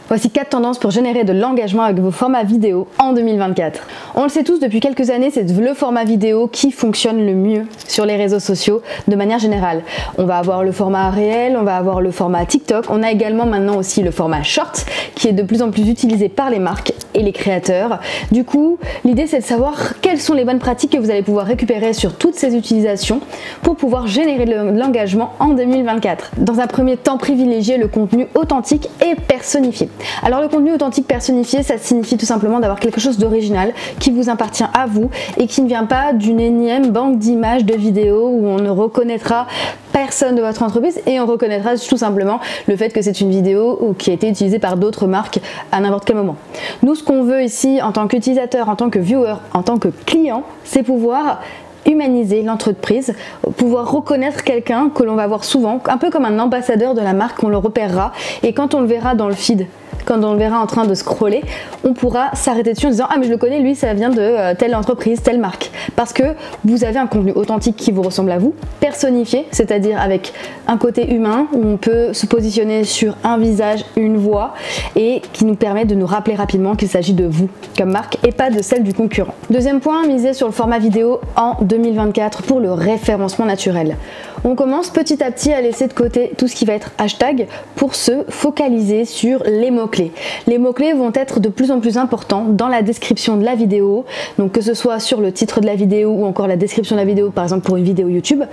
Voici 4 tendances pour générer de l'engagement avec vos formats vidéo en 2024. On le sait tous, depuis quelques années, c'est le format vidéo qui fonctionne le mieux sur les réseaux sociaux de manière générale. On va avoir le format réel, on va avoir le format TikTok, on a également maintenant aussi le format short qui est de plus en plus utilisé par les marques et les créateurs. Du coup, l'idée c'est de savoir quelles sont les bonnes pratiques que vous allez pouvoir récupérer sur toutes ces utilisations pour pouvoir générer de l'engagement en 2024. Dans un premier temps, privilégiez le contenu authentique et personnifié. Alors le contenu authentique personnifié, ça signifie tout simplement d'avoir quelque chose d'original qui vous appartient à vous et qui ne vient pas d'une énième banque d'images de vidéos où on ne reconnaîtra personne de votre entreprise et on reconnaîtra tout simplement le fait que c'est une vidéo qui a été utilisée par d'autres marques à n'importe quel moment. Nous, ce qu'on veut ici en tant qu'utilisateur, en tant que viewer, en tant que client, c'est pouvoir humaniser l'entreprise, pouvoir reconnaître quelqu'un que l'on va voir souvent, un peu comme un ambassadeur de la marque, on le repérera et quand on le verra dans le feed, quand on le verra en train de scroller, on pourra s'arrêter dessus en disant « Ah mais je le connais, lui ça vient de telle entreprise, telle marque ». Parce que vous avez un contenu authentique qui vous ressemble à vous, personnifié, c'est-à-dire avec un côté humain où on peut se positionner sur un visage, une voix et qui nous permet de nous rappeler rapidement qu'il s'agit de vous comme marque et pas de celle du concurrent. Deuxième point, miser sur le format vidéo en 2024 pour le référencement naturel. On commence petit à petit à laisser de côté tout ce qui va être hashtag pour se focaliser sur les mots-clés. Les mots-clés vont être de plus en plus importants dans la description de la vidéo, donc que ce soit sur le titre de la vidéo ou encore la description de la vidéo, par exemple pour une vidéo YouTube,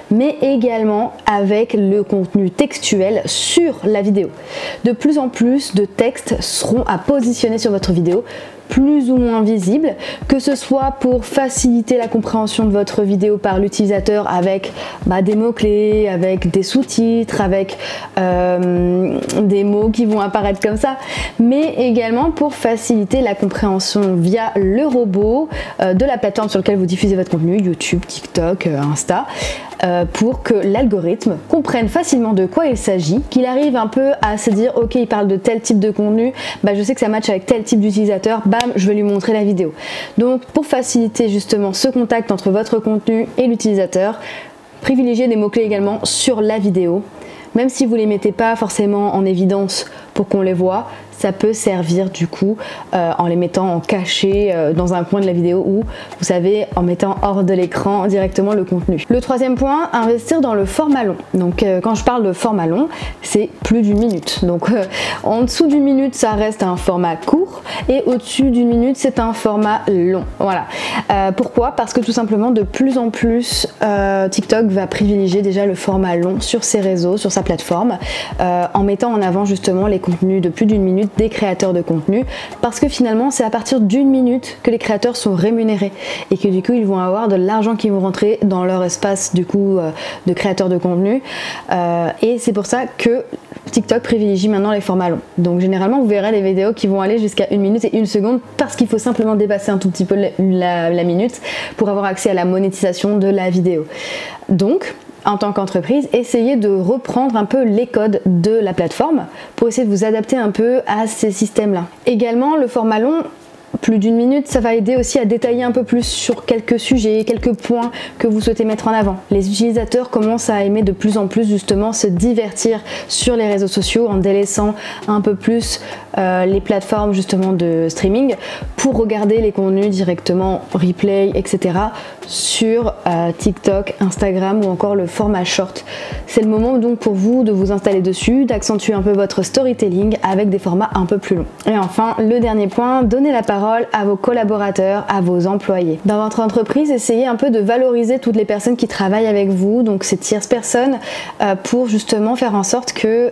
mais également avec le contenu textuel sur la vidéo. De plus en plus de textes seront à positionner sur votre vidéo, plus ou moins visible, que ce soit pour faciliter la compréhension de votre vidéo par l'utilisateur avec des mots-clés, avec des sous-titres, avec des mots qui vont apparaître comme ça, mais également pour faciliter la compréhension via le robot de la plateforme sur laquelle vous diffusez votre contenu, YouTube, TikTok, Insta, pour que l'algorithme comprenne facilement de quoi il s'agit, qu'il arrive un peu à se dire ok, il parle de tel type de contenu, je sais que ça match avec tel type d'utilisateur, bam, je vais lui montrer la vidéo. Donc pour faciliter justement ce contact entre votre contenu et l'utilisateur, privilégiez des mots-clés également sur la vidéo. Même si vous ne les mettez pas forcément en évidence pour qu'on les voit, ça peut servir du coup en les mettant en cachet dans un coin de la vidéo ou vous savez en mettant hors de l'écran directement le contenu. Le troisième point, investir dans le format long. Donc quand je parle de format long, c'est plus d'une minute. Donc en dessous d'une minute ça reste un format court et au-dessus d'une minute c'est un format long. Voilà. Pourquoi? Parce que tout simplement de plus en plus TikTok va privilégier déjà le format long sur ses réseaux, sur sa plateforme, en mettant en avant justement les contenus de plus d'une minute des créateurs de contenu, parce que finalement c'est à partir d'une minute que les créateurs sont rémunérés et que du coup ils vont avoir de l'argent qui vont rentrer dans leur espace du coup de créateurs de contenu et c'est pour ça que TikTok privilégie maintenant les formats longs. Donc généralement vous verrez les vidéos qui vont aller jusqu'à 1 minute et 1 seconde parce qu'il faut simplement dépasser un tout petit peu la minute pour avoir accès à la monétisation de la vidéo. Donc en tant qu'entreprise, essayez de reprendre un peu les codes de la plateforme pour essayer de vous adapter un peu à ces systèmes-là. Également, le format long, plus d'une minute, ça va aider aussi à détailler un peu plus sur quelques sujets, quelques points que vous souhaitez mettre en avant. Les utilisateurs commencent à aimer de plus en plus justement se divertir sur les réseaux sociaux en délaissant un peu plus les plateformes justement de streaming pour regarder les contenus directement replay, etc. sur TikTok, Instagram ou encore le format short. C'est le moment donc pour vous de vous installer dessus, d'accentuer un peu votre storytelling avec des formats un peu plus longs. Et enfin, le dernier point, donnez la parole à vos collaborateurs, à vos employés. Dans votre entreprise, essayez un peu de valoriser toutes les personnes qui travaillent avec vous, donc ces tierces personnes, pour justement faire en sorte que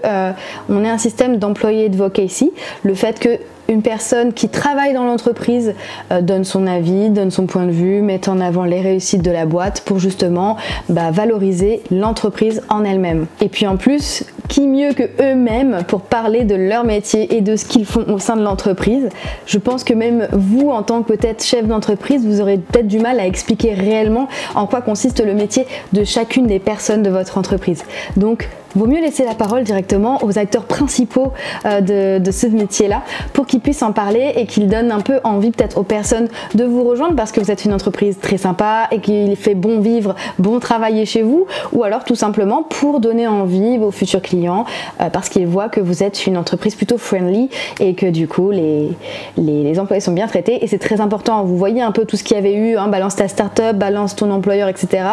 on ait un système d'employé advocacy, le fait que une personne qui travaille dans l'entreprise donne son avis, donne son point de vue, met en avant les réussites de la boîte pour justement valoriser l'entreprise en elle-même. Et puis en plus, qui mieux que eux-mêmes pour parler de leur métier et de ce qu'ils font au sein de l'entreprise. Je pense que même vous, en tant que peut-être chef d'entreprise, vous aurez peut-être du mal à expliquer réellement en quoi consiste le métier de chacune des personnes de votre entreprise. Donc, vaut mieux laisser la parole directement aux acteurs principaux de ce métier-là pour qu'ils puissent en parler et qu'ils donnent un peu envie peut-être aux personnes de vous rejoindre parce que vous êtes une entreprise très sympa sympa et qu'il fait bon vivre, bon travailler chez vous, ou alors tout simplement pour donner envie aux futurs clients parce qu'ils voient que vous êtes une entreprise plutôt friendly et que du coup les employés sont bien traités. Et c'est très important, vous voyez un peu tout ce qu'il y avait eu, hein, balance ta start-up, balance ton employeur, etc.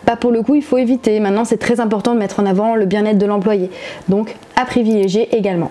Bah pour le coup il faut éviter. Maintenant c'est très important de mettre en avant le bien-être de l'employé, donc à privilégier également.